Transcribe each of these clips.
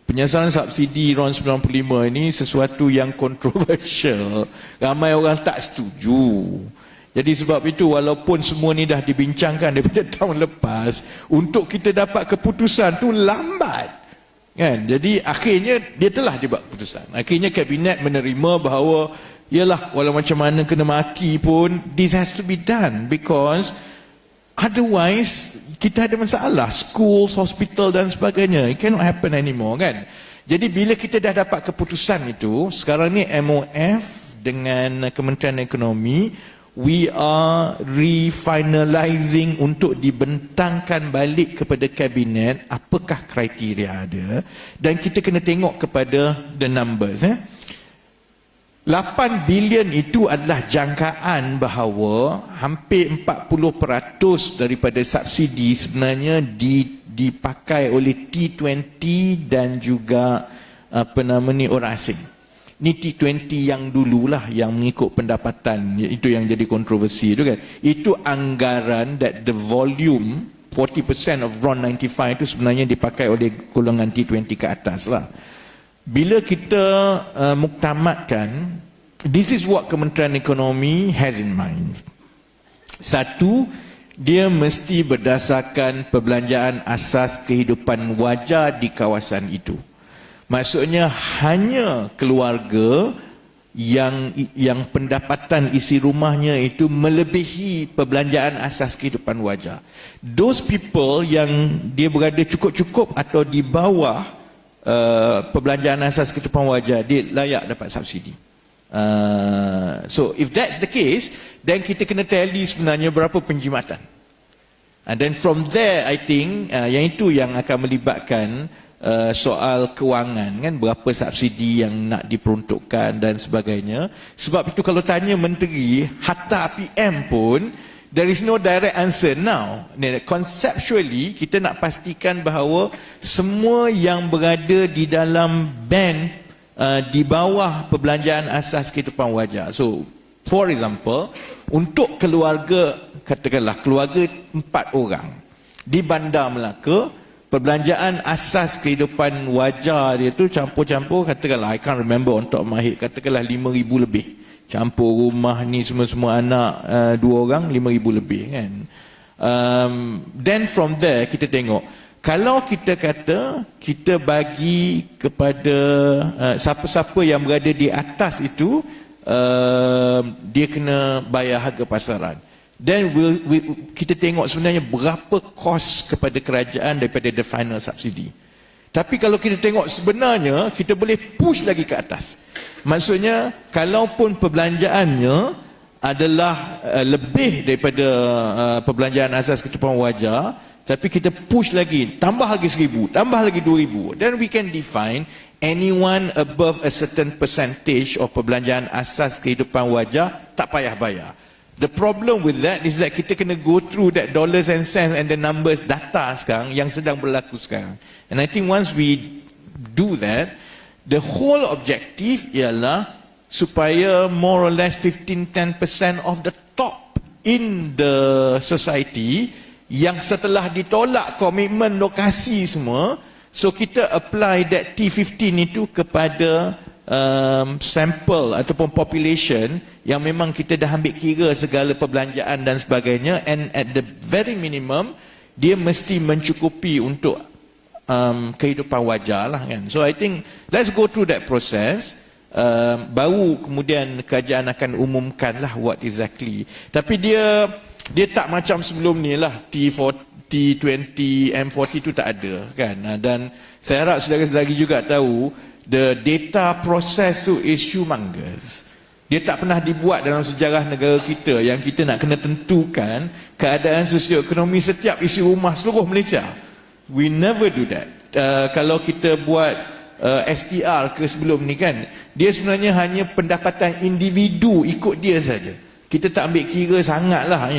penyiasan subsidi RON 95 ini sesuatu yang kontroversial. Ramai orang tak setuju. Jadi sebab itu walaupun semua ni dah dibincangkan daripada tahun lepas, untuk kita dapat keputusan tu lambat. Kan? Jadi akhirnya dia telah dibuat keputusan. Akhirnya kabinet menerima bahawa yalah, walau macam mana kena maki pun, this has to be done because otherwise kita ada masalah, schools, hospital dan sebagainya. It cannot happen anymore, kan? Jadi bila kita dah dapat keputusan itu, sekarang ni MOF dengan Kementerian Ekonomi, we are refinalizing untuk dibentangkan balik kepada kabinet apakah kriteria ada, dan kita kena tengok kepada the numbers. 8 bilion itu adalah jangkaan bahawa hampir 40% daripada subsidi sebenarnya dipakai oleh T20 dan juga orang asing. Ni T20 yang dululah yang mengikut pendapatan, itu yang jadi kontroversi itu, kan. Itu anggaran that the volume 40% of RON 95 itu sebenarnya dipakai oleh golongan T20 ke atas lah. Bila kita muktamadkan, this is what Kementerian Ekonomi has in mind. Satu, dia mesti berdasarkan perbelanjaan asas kehidupan wajar di kawasan itu. Maksudnya hanya keluarga yang pendapatan isi rumahnya itu melebihi perbelanjaan asas kehidupan wajar. Those people yang dia berada cukup-cukup atau di bawah perbelanjaan asas kehidupan wajar, dia layak dapat subsidi. So if that's the case, then kita kena tally sebenarnya berapa penjimatan. And then from there, I think yang itu yang akan melibatkan soal kewangan, kan, berapa subsidi yang nak diperuntukkan dan sebagainya. Sebab itu kalau tanya menteri, hatta PM pun, there is no direct answer now. Conceptually, kita nak pastikan bahawa semua yang berada di dalam band di bawah perbelanjaan asas kehidupan wajar. So, for example, untuk keluarga, katakanlah keluarga 4 orang di Bandar Melaka, perbelanjaan asas kehidupan wajar dia tu campur-campur, katakanlah, I can't remember on top of my head, katakanlah 5,000 lebih. Campur rumah ni semua anak 2 orang, 5,000 lebih, kan. Then from there kita tengok, kalau kita kata kita bagi kepada siapa-siapa yang berada di atas itu, dia kena bayar harga pasaran. Then kita tengok sebenarnya berapa kos kepada kerajaan daripada the final subsidi. Tapi kalau kita tengok sebenarnya, kita boleh push lagi ke atas. Maksudnya, kalaupun perbelanjaannya adalah lebih daripada perbelanjaan asas kehidupan wajar, tapi kita push lagi, tambah lagi 1,000, tambah lagi 2,000, then we can define anyone above a certain percentage of perbelanjaan asas kehidupan wajar tak payah bayar. The problem with that is that kita kena go through that dollars and cents and the numbers data sekarang yang sedang berlaku sekarang. And I think once we do that, the whole objective ialah supaya more or less 15-10% of the top in the society yang setelah ditolak komitmen lokasi semua, so kita apply that T15 itu kepada sampel ataupun population yang memang kita dah ambil kira segala perbelanjaan dan sebagainya, and at the very minimum dia mesti mencukupi untuk kehidupan wajar lah, kan. So I think let's go through that process, baru kemudian kerajaan akan umumkan lah what exactly. Tapi dia tak macam sebelum ni lah, T20, M40 tu tak ada, kan. Dan saya harap saudara-saudari juga tahu, the data process tu is humongous. Dia tak pernah dibuat dalam sejarah negara kita yang kita nak kena tentukan keadaan sosioekonomi setiap isi rumah seluruh Malaysia. We never do that. Kalau kita buat STR ke sebelum ni, kan, dia sebenarnya hanya pendapatan individu ikut dia saja. Kita tak ambil kira sangat lah,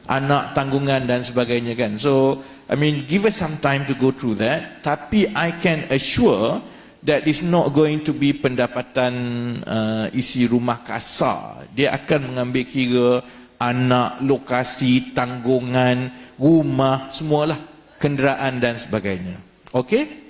anak, tanggungan dan sebagainya, kan. So, I mean, give us some time to go through that. Tapi I can assure that is not going to be pendapatan isi rumah kasar. Dia akan mengambil kira anak, lokasi, tanggungan, rumah, semualah, kenderaan dan sebagainya. Okey?